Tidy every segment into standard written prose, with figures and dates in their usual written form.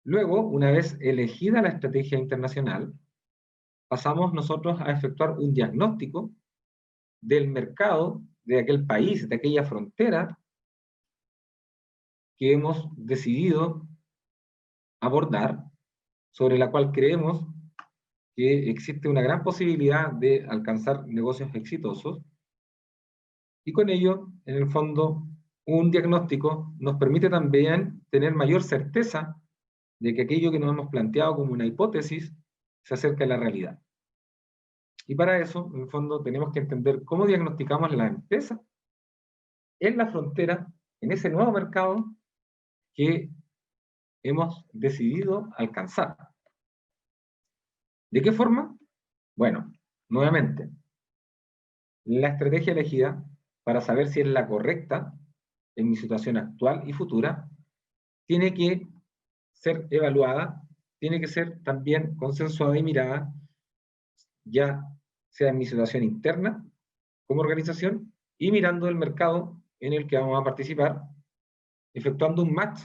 Luego, una vez elegida la estrategia internacional, pasamos nosotros a efectuar un diagnóstico del mercado de aquel país, de aquella frontera que hemos decidido abordar, sobre la cual creemos que existe una gran posibilidad de alcanzar negocios exitosos, y con ello, en el fondo, un diagnóstico nos permite también tener mayor certeza de que aquello que nos hemos planteado como una hipótesis se acerca a la realidad. Y para eso, en el fondo, tenemos que entender cómo diagnosticamos la empresa en la frontera, en ese nuevo mercado que hemos decidido alcanzar. ¿De qué forma? Bueno, nuevamente, la estrategia elegida para saber si es la correcta en mi situación actual y futura tiene que ser evaluada, tiene que ser también consensuada y mirada, ya sea en mi situación interna como organización y mirando el mercado en el que vamos a participar, efectuando un match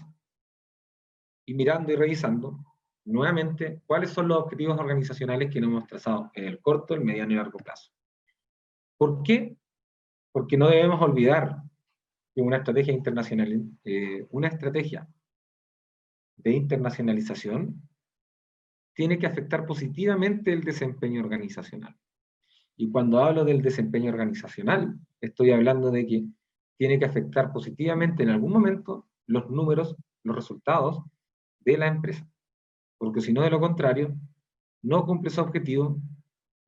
y mirando y revisando nuevamente cuáles son los objetivos organizacionales que nos hemos trazado en el corto, el mediano y largo plazo. ¿Por qué? Porque no debemos olvidar que una estrategia internacional, una estrategia de internacionalización tiene que afectar positivamente el desempeño organizacional. Y cuando hablo del desempeño organizacional, estoy hablando de que tiene que afectar positivamente en algún momento los números, los resultados de la empresa. Porque si no, de lo contrario, no cumple su objetivo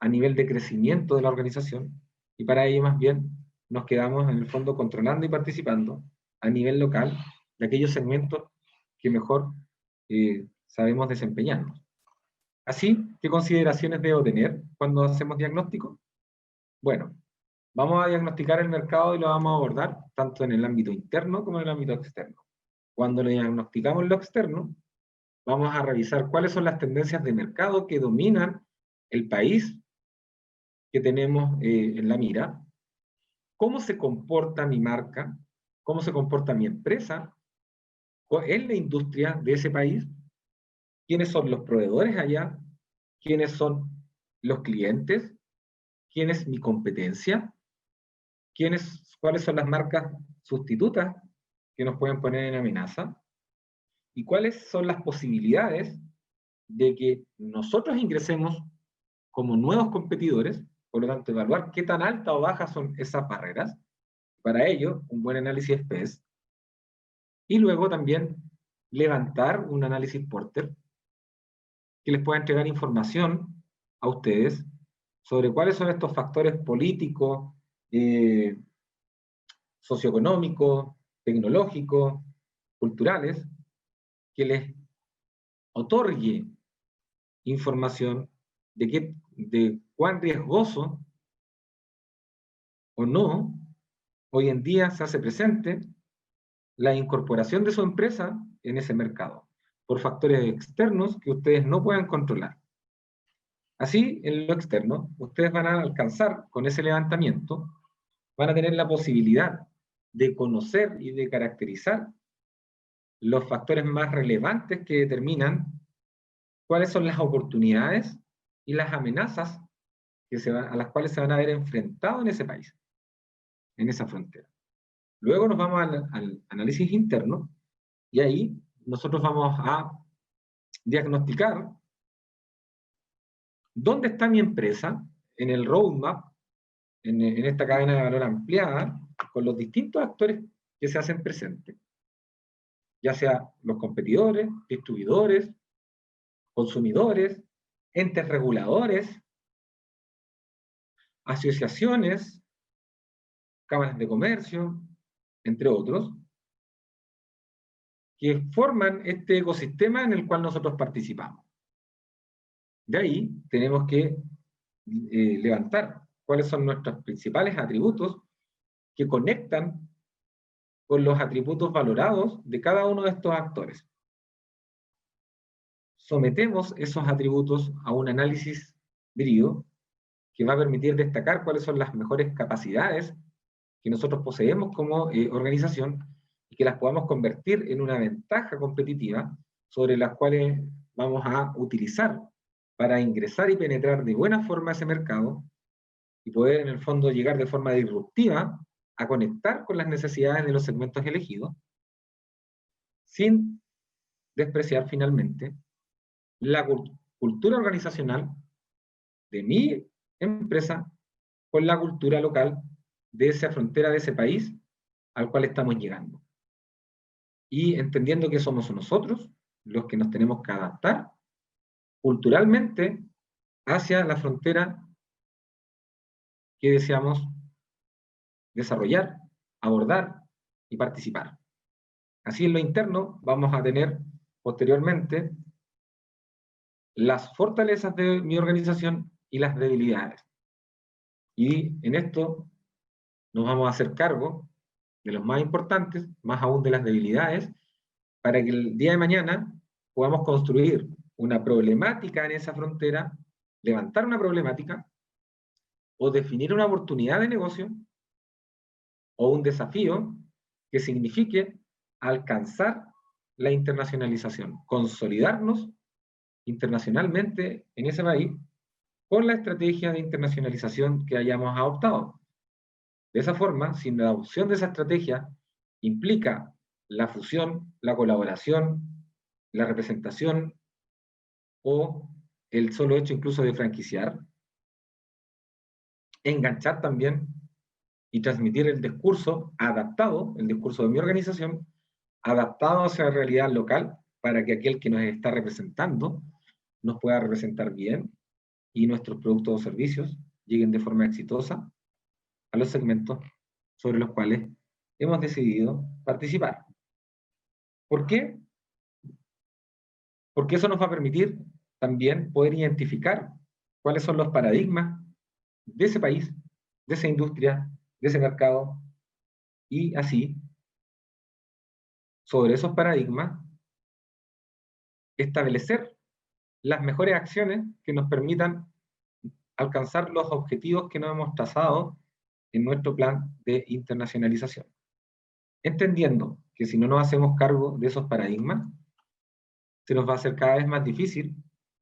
a nivel de crecimiento de la organización, y para ello más bien nos quedamos en el fondo controlando y participando a nivel local de aquellos segmentos que mejor sabemos desempeñarnos. Así, ¿qué consideraciones debo tener cuando hacemos diagnóstico? Bueno, vamos a diagnosticar el mercado y lo vamos a abordar tanto en el ámbito interno como en el ámbito externo. Cuando lo diagnosticamos en lo externo, vamos a revisar cuáles son las tendencias de mercado que dominan el país que tenemos en la mira, cómo se comporta mi marca, cómo se comporta mi empresa en la industria de ese país, quiénes son los proveedores allá, quiénes son los clientes, quién es mi competencia, cuáles son las marcas sustitutas que nos pueden poner en amenaza, y cuáles son las posibilidades de que nosotros ingresemos como nuevos competidores. Por lo tanto, evaluar qué tan alta o baja son esas barreras. Para ello, un buen análisis PES. Y luego también levantar un análisis Porter que les pueda entregar información a ustedes sobre cuáles son estos factores políticos, socioeconómicos, tecnológicos, culturales, que les otorgue información de cuán riesgoso o no hoy en día se hace presente la incorporación de su empresa en ese mercado, por factores externos que ustedes no puedan controlar. Así, en lo externo, ustedes van a alcanzar con ese levantamiento, van a tener la posibilidad de conocer y de caracterizar los factores más relevantes que determinan cuáles son las oportunidades y las amenazas a las cuales se van a ver enfrentados en ese país, en esa frontera. Luego nos vamos al análisis interno, y ahí nosotros vamos a diagnosticar dónde está mi empresa en el roadmap, en esta cadena de valor ampliada, con los distintos actores que se hacen presentes, ya sea los competidores, distribuidores, consumidores, entes reguladores, asociaciones, cámaras de comercio, entre otros, que forman este ecosistema en el cual nosotros participamos. De ahí tenemos que levantar cuáles son nuestros principales atributos que conectan con los atributos valorados de cada uno de estos actores. Sometemos esos atributos a un análisis brío que va a permitir destacar cuáles son las mejores capacidades que nosotros poseemos como organización, y que las podamos convertir en una ventaja competitiva sobre las cuales vamos a utilizar para ingresar y penetrar de buena forma a ese mercado y poder en el fondo llegar de forma disruptiva a conectar con las necesidades de los segmentos elegidos, sin despreciar finalmente la cultura organizacional de mi empresa con la cultura local de esa frontera, de ese país al cual estamos llegando. Y entendiendo que somos nosotros los que nos tenemos que adaptar culturalmente hacia la frontera que deseamos desarrollar, abordar y participar. Así en lo interno vamos a tener posteriormente las fortalezas de mi organización y las debilidades. Y en esto nos vamos a hacer cargo de los más importantes, más aún de las debilidades, para que el día de mañana podamos construir una problemática en esa frontera, levantar una problemática, o definir una oportunidad de negocio, o un desafío que signifique alcanzar la internacionalización, consolidarnos internacionalmente en ese país con la estrategia de internacionalización que hayamos adoptado. De esa forma, si la adopción de esa estrategia implica la fusión, la colaboración, la representación o el solo hecho incluso de franquiciar, enganchar también y transmitir el discurso adaptado, el discurso de mi organización, adaptado a esa realidad local para que aquel que nos está representando nos pueda representar bien y nuestros productos o servicios lleguen de forma exitosa a los segmentos sobre los cuales hemos decidido participar. ¿Por qué? Porque eso nos va a permitir también poder identificar cuáles son los paradigmas de ese país, de esa industria, de ese mercado, y así, sobre esos paradigmas, establecer las mejores acciones que nos permitan alcanzar los objetivos que nos hemos trazado en nuestro plan de internacionalización. Entendiendo que si no nos hacemos cargo de esos paradigmas, se nos va a hacer cada vez más difícil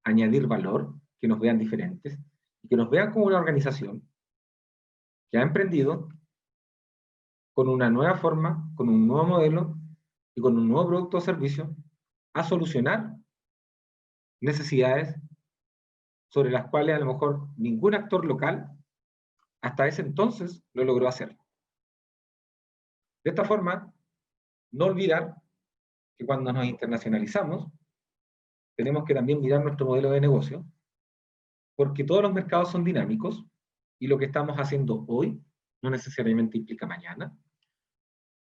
añadir valor, que nos vean diferentes, y que nos vean como una organización que ha emprendido con una nueva forma, con un nuevo modelo y con un nuevo producto o servicio a solucionar necesidades sobre las cuales a lo mejor ningún actor local hasta ese entonces lo logró hacer. De esta forma, no olvidar que cuando nos internacionalizamos, tenemos que también mirar nuestro modelo de negocio, porque todos los mercados son dinámicos y lo que estamos haciendo hoy no necesariamente implica mañana.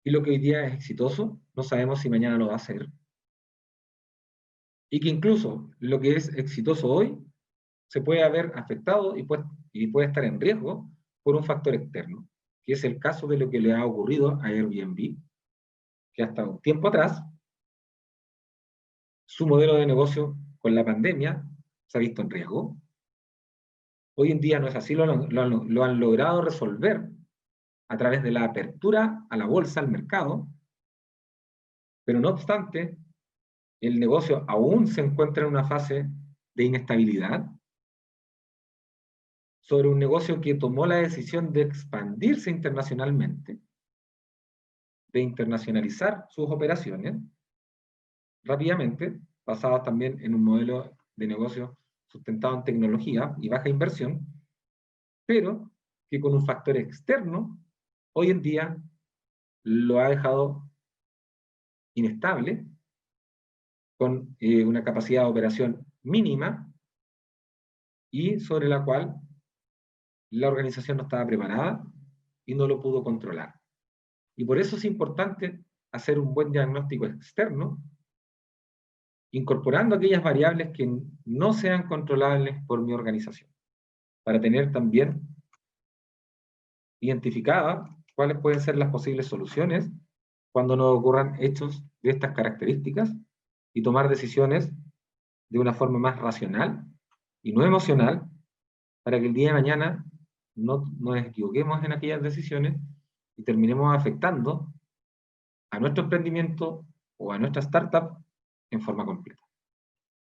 Y lo que hoy día es exitoso, no sabemos si mañana lo va a ser. Y que incluso lo que es exitoso hoy se puede haber afectado y puede estar en riesgo por un factor externo, que es el caso de lo que le ha ocurrido a Airbnb, que hasta un tiempo atrás su modelo de negocio con la pandemia se ha visto en riesgo. Hoy en día no es así, lo han logrado resolver a través de la apertura a la bolsa, al mercado, pero no obstante, el negocio aún se encuentra en una fase de inestabilidad sobre un negocio que tomó la decisión de expandirse internacionalmente, de internacionalizar sus operaciones rápidamente, basadas también en un modelo de negocio sustentado en tecnología y baja inversión, pero que con un factor externo, hoy en día lo ha dejado inestable, con una capacidad de operación mínima y sobre la cual la organización no estaba preparada y no lo pudo controlar. Y por eso es importante hacer un buen diagnóstico externo, incorporando aquellas variables que no sean controlables por mi organización, para tener también identificadas cuáles pueden ser las posibles soluciones cuando nos ocurran hechos de estas características y tomar decisiones de una forma más racional y no emocional, para que el día de mañana no nos equivoquemos en aquellas decisiones y terminemos afectando a nuestro emprendimiento o a nuestra startup en forma completa.